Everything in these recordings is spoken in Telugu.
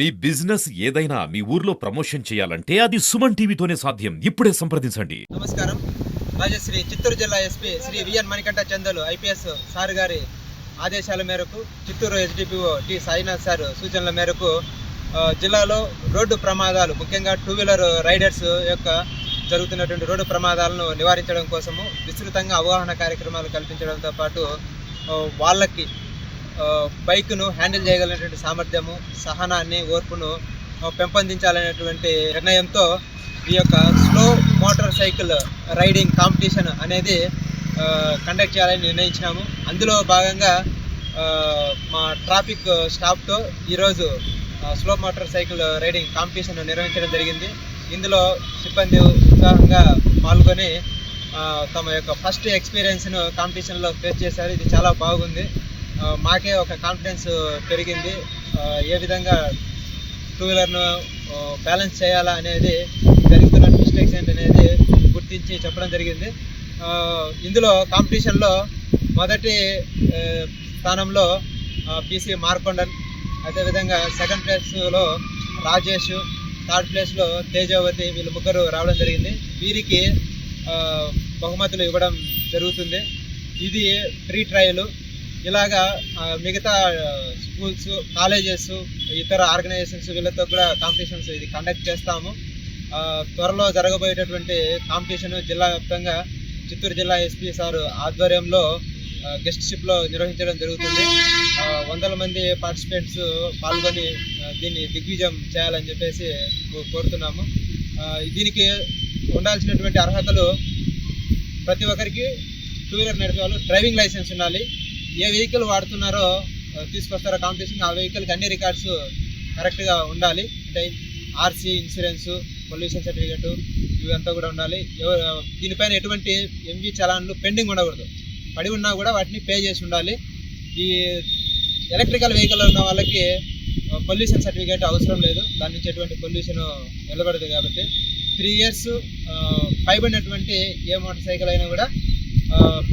మీ బిజినెస్ ఏదైనా మీ ఊర్లో ప్రమోషన్ చేయాలంటే అది సుమన్ టీవీతోనే సాధ్యం. ఇప్పుడే సంప్రదించండి. నమస్కారం. రాజశ్రీ చిత్తూరు జిల్లా SP Shri V N Manikanta Chandolu IPS sir గారి ఆదేశాల మేరకు Chittoor SDPO T Sainath sir సూచనల మేరకు జిల్లాలో రోడ్డు ప్రమాదాలు ముఖ్యంగా టూ వీలర్ రైడర్స్ యొక్క జరుగుతున్నటువంటి రోడ్డు ప్రమాదాలను నివారించడం కోసము విస్తృతంగా అవగాహన కార్యక్రమాలు కల్పించడంతో పాటు వాళ్ళకి బైక్ను హ్యాండిల్ చేయగలిగినటువంటి సామర్థ్యము, సహనాన్ని, ఓర్పును పెంపొందించాలనేటువంటి నిర్ణయంతో ఈ యొక్క slow motor cycle riding competition అనేది కండక్ట్ చేయాలని నిర్ణయించినాము. అందులో భాగంగా మా ట్రాఫిక్ స్టాఫ్తో ఈరోజు slow motor cycle riding competition నిర్వహించడం జరిగింది. ఇందులో సిబ్బంది ఉత్సాహంగా పాల్గొని తమ యొక్క ఫస్ట్ ఎక్స్పీరియన్స్ను కాంపిటీషన్లో ఫేస్ చేశారు. ఇది చాలా బాగుంది. మాకే ఒక కాన్ఫిడెన్స్ పెరిగింది. ఏ విధంగా టూ వీలర్ను బ్యాలెన్స్ చేయాలా అనేది, జరుగుతున్న మిస్టేక్స్ ఏంటనేది గుర్తించి చెప్పడం జరిగింది. ఇందులో కాంపిటీషన్లో మొదటి స్థానంలో పిసి మార్కొండన్, అదేవిధంగా సెకండ్ ప్లేస్లో రాజేష్, థర్డ్ ప్లేస్లో తేజావతి, వీళ్ళు ముగ్గురు రావడం జరిగింది. వీరికి బహుమతులు ఇవ్వడం జరుగుతుంది. ఇది ప్రీ ట్రయల్. ఇలాగా మిగతా స్కూల్స్, కాలేజెస్, ఇతర ఆర్గనైజేషన్స్ వీళ్ళతో కూడా కాంపిటీషన్స్ ఇది కండక్ట్ చేస్తాము. త్వరలో జరగబోయేటటువంటి కాంపిటీషన్ జిల్లా వ్యాప్తంగా చిత్తూరు జిల్లా ఎస్పీ సార్ ఆధ్వర్యంలో గెస్ట్షిప్లో నిర్వహించడం జరుగుతుంది. వందల మంది పార్టిసిపెంట్స్ పాల్గొని దీన్ని దిగ్విజయం చేయాలని చెప్పేసి కోరుతున్నాము. దీనికి ఉండాల్సినటువంటి అర్హతలు ప్రతి ఒక్కరికి టూ వీలర్ నడిపే వాళ్ళు డ్రైవింగ్ లైసెన్స్ ఉండాలి. ఏ వెహికల్ వాడుతున్నారో తీసుకొస్తారో కాంపిటీషన్, ఆ వెహికల్కి అన్ని రికార్డ్స్ కరెక్ట్గా ఉండాలి. అంటే ఆర్సీ, ఇన్సూరెన్సు, పొల్యూషన్ సర్టిఫికేటు ఇవంతా కూడా ఉండాలి. దీనిపైన ఎటువంటి ఎంవి చలాన్లు పెండింగ్ ఉండకూడదు. పడి ఉన్నా కూడా వాటిని పే చేసి ఉండాలి. ఈ ఎలక్ట్రికల్ వెహికల్ ఉన్న వాళ్ళకి పొల్యూషన్ సర్టిఫికేట్ అవసరం లేదు. దాని నుంచి ఎటువంటి పొల్యూషన్ నిలబడదు. కాబట్టి 3 years పైబడినటువంటి ఏ మోటార్ సైకిల్ అయినా కూడా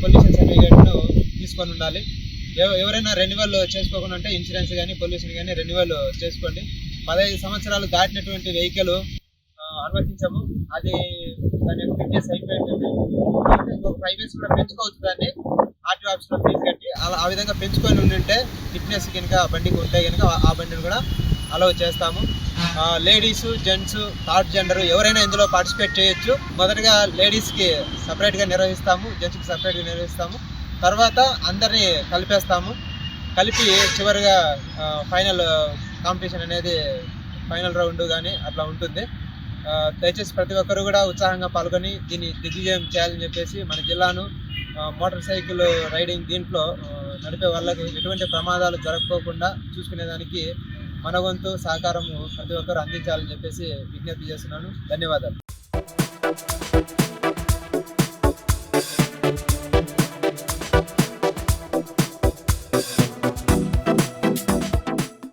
పొల్యూషన్ సర్టిఫికేట్ను తీసుకొని ఉండాలి. ఎవరైనా రెన్యువల్ చేసుకోకుండా ఉంటే ఇన్సూరెన్స్ కానీ పొల్యూషన్ కానీ రెన్యువల్ చేసుకోండి. 15 సంవత్సరాలు దాటినటువంటి వెహికల్ అనుమతించము. అది దాని యొక్క ఫిట్నెస్ అయిపోయింటుంది. ఇంకొక 5 years కూడా పెంచుకోవచ్చు. దాన్ని ఆర్టీఓ ఆఫీస్లో ఫీజు కట్టి ఆ విధంగా పెంచుకొని ఉండింటే ఫిట్నెస్ కనుక బండికి ఉంటే కనుక ఆ బండిని కూడా అలౌ చేస్తాము. లేడీసు, జెంట్స్, థర్డ్ జెండర్ ఎవరైనా ఇందులో పార్టిసిపేట్ చేయొచ్చు. మొదటగా లేడీస్కి సపరేట్గా నిర్వహిస్తాము, జెంట్స్కి సపరేట్గా నిర్వహిస్తాము. తర్వాత అందరినీ కలిపేస్తాము. కలిపి చివరిగా ఫైనల్ కాంపిటీషన్ అనేది ఫైనల్ రౌండ్ కానీ అట్లా ఉంటుంది. దయచేసి ప్రతి ఒక్కరు కూడా ఉత్సాహంగా పాల్గొని దీన్ని దిగ్విజయం చేయాలని చెప్పేసి మన జిల్లాను మోటార్ సైకిల్ రైడింగ్ దీంట్లో నడిపే వాళ్ళకి ఎటువంటి ప్రమాదాలు జరగకోకుండా చూసుకునేదానికి మన వంతు సహకారము ప్రతి ఒక్కరు అందించాలని చెప్పేసి విజ్ఞప్తి చేస్తున్నాను. ధన్యవాదాలు.